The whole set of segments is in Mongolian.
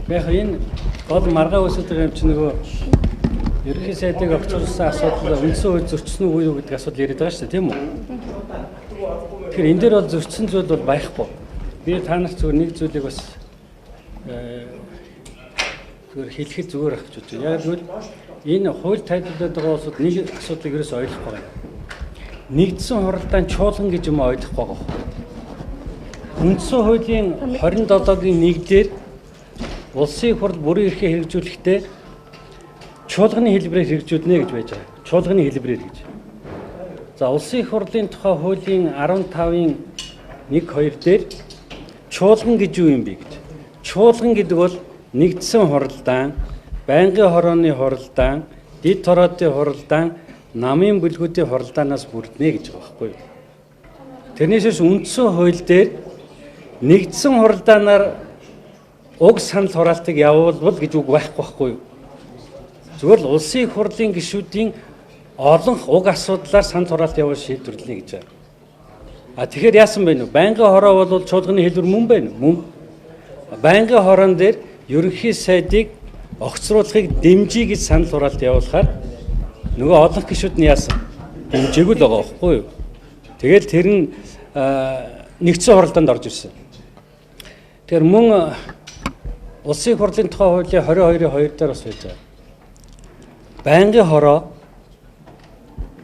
Яг энэ гол маргаа үүсгэж байгаа юм чинь нөгөө ерөнхий сайдыг огцруулсан асуудал үндсэн хууль зөрчсөн үү гэдэг асуудал яриад байгаа шүү дээ, тийм үү? Тэгэхээр энэ дээр бол зөрчсөн зүйл бол байхгүй. Би та нарт зөвхөн нэг зүйлийг бас зөвхөн хэлэхэд зүгээр ах гэж байна. Яг л энэ хууль тайлбарлаад байгаа улсууд нэг асуудлыг ерөөс ойлгохгүй байна. Нэгдсэн хуралдаан чуулган гэж юм ойлгохгүй байгаа. Үндсэн хуулийн 27-гийн 1-дээр улсын хурал бүрэн эрхээ хэрэгжүүлэхдээ чуулганы хэлбэрээр хэрэгжүүлнэ гэж байж байгаа. Чуулганы хэлбэрээр гэж. За улсын хурлын тухай хуулийн 15-ын 1-2 дээр чуулган гэж юу юм бэ гэж. Чуулган гэдэг бол нэгдсэн хуралдаан, байнгын хорооны хуралдаан, дэд тороодын хуралдаан, намын бүлгүүдийн хуралдаанаас бүрднэ гэж байгаа байхгүй юу. Тэрнээс үндсэн хууль дээр нэгдсэн хуралдаанаар уг санал хураалтыг явуулбал гэж үг байхгүй юу. Зүгээр л улсын хурлын гишүүдийн олон уг асуудлаар санал хураалт явуул шийдвэрлэнэ гэж байна. Тэгэхээр яасан бэ нүү? Байнгын хороо бол чуулганы хэлбэр мөн байна уу? Мөн. Байнгын хороон дээр ерөнхий сайдыг огцруулахыг дэмжиж гэж санал хураалт явуулахаар нөгөө олон гишүүд нь яасан? Дэмжээгүй л байгаа байхгүй юу? Тэгэл тэр нь нэгдсэн хуралдаанд орж ирсэн. Тэгэхээр мөн улсын хурлын тухай хуулийн 22-ийн 2 дээр бас байж байгаа. Байнгын хороо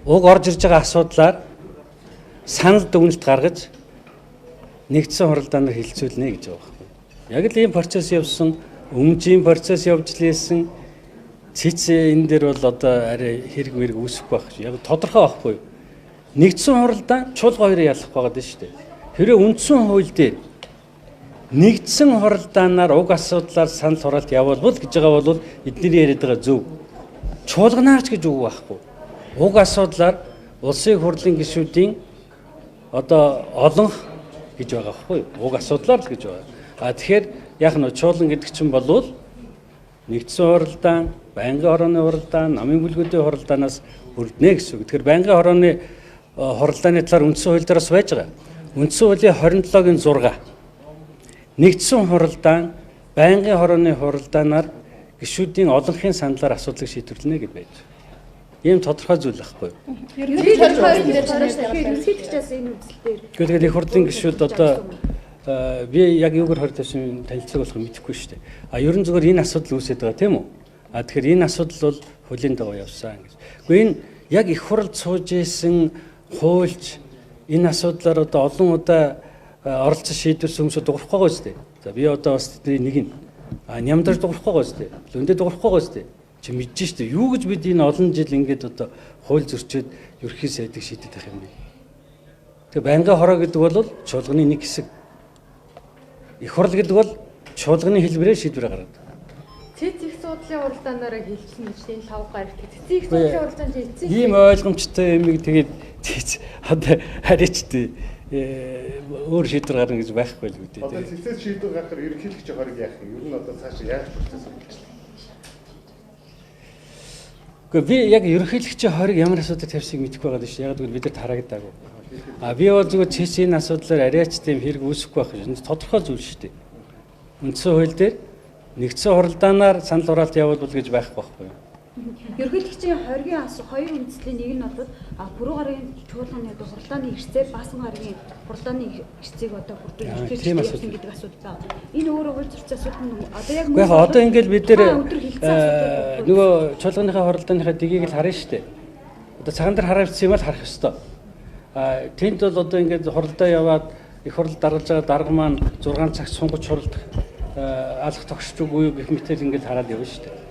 уг орж ирж байгаа асуудлаар санал дүгнэлт гаргаж нэгдсэн хуралдаанаар хилцүүлнэ гэж байгаа байхгүй. Яг л ийм процесс явсан, өмжийн процесс явж лээсэн цэц энэ дээр бол одоо арай хэрэг мэрэг үүсэхгүй байх. Яг тодорхой байхгүй юу? Нэгдсэн хуралдаан чуулга хоёрыг ялах байгаад байна шүү дээ. Хэрэв үндсэн хууль дээр нэгдсэн хуралдаанаар уг асуудлаар санал хураалт явуулбал гэж байгаа бол эдний яриад байгаа зөв. Чуулганаарч гэж үг байхгүй. Уг асуудлаар улсын хурлын гишүүдийн одоо олонх гэж байгаа байхгүй юу? Уг асуудлаар л гэж байгаа. Тэгэхээр яг нь чуулган гэдэг чинь болвол нэгдсэн хуралдаан, байнгын хорооны хуралдаан, намын бүлгүүдийн хуралдаанаас бүрднэ гэсэн үг. Тэгэхээр байнгын хорооны хуралдааны талаар үндсэн хууль дээр бас байж байгаа. Үндсэн хуулийн 27-гийн 6 нэгдсэн хуралдаан, байнгын хорооны хуралдаанаар гишүүдийн олонхын саналаар асуудлыг шийдвэрлэнэ гэж байж байгаа. Ийм тодорхой зүйл байхгүй юу? Тэгээд их хурлын гишүүд одоо би яг юугаар хоригдсон танилцах болох мэдэхгүй шүү дээ. Ер нь зөвхөн энэ асуудал үүсээд байгаа тийм үү? Тэгэхээр энэ асуудал бол хуулийн дагуу явсан гэж. Гэхдээ энэ яг их хурлд сууж исэн хуульч энэ асуудлаар одоо олон удаа оролцож шийдвэрсэн хүмүүсүүд дуурах байгаа үстэй. За би одоо бас нэг нь нямдарч дуурах байгаа үстэй. Лөндөө дуурах байгаа үстэй. Чи мэдэж штэ юу гэж бид энэ олон жил ингээд одоо хууль зөрчөөд ерөнхий сайдыг шийдэт байх юм бэ. Тэгээ байнгын хороо гэдэг бол чуулганы нэг хэсэг. Их хурл гэдэг бол чуулганы хэлбэрээр шийдвэр гаргадаг. Цэц их суудлын хуралдаанаараа хэлсэн гэж энэ 5 гарагт цэц их суудлын хуралдаанд эцэг ийм ойлгомжтой юмыг тэгээд цэц одоо харьяачтай өөр шийдвэр гаргана гэж байхгүй л үү. Одоо цэцээс шийдвэр гаргахаар ерөнхийлөгч хориг яах юм? Ер нь одоо цаашаа яаж процесс болчихлоо? Гэхдээ би яг ерөнхийлөгчийн хориг ямар асуудал тавьсыг мэдэхгүй байгаа шүү. Яг гэвэл бид нар тараагдаагүй. Би бол зүгээр цэц энэ асуудлаар арайч тийм хэрэг үүсэхгүй байх юм. Тодорхой зүйл шүү дээ. Үндсэн хууль дээр нэгдсэн хуралдаанаар санал хураалт явуулбал гэж байхгүй байхгүй юу? Ерөнхийлөгчийн хоригийн хоёр үндэслэлийн нэг нь бол бүрэн гарагийн чуулганы одоо хуралдааны эрсдэл баасан гарагийн хуралдааны эрсдэлийг одоо бүрдүүлж явуулсан гэдэг асуудал байна. Энэ өөрөө хууль зөрчил асуудал нь одоо яг яг одоо ингээд бид нэр нөгөө чуулганыхаа хуралдааныхаа дгийг л харна шүү дээ. Одоо цагаан дээр хараавчсан юм л харах ёстой. Тэнд бол одоо ингээд хуралдаа яваад их хурал даргалж байгаа дарга маань 6 цагт сунгаж хуралдах алах тогшч үгүй гэх мэтэл ингээд хараад явна шүү дээ.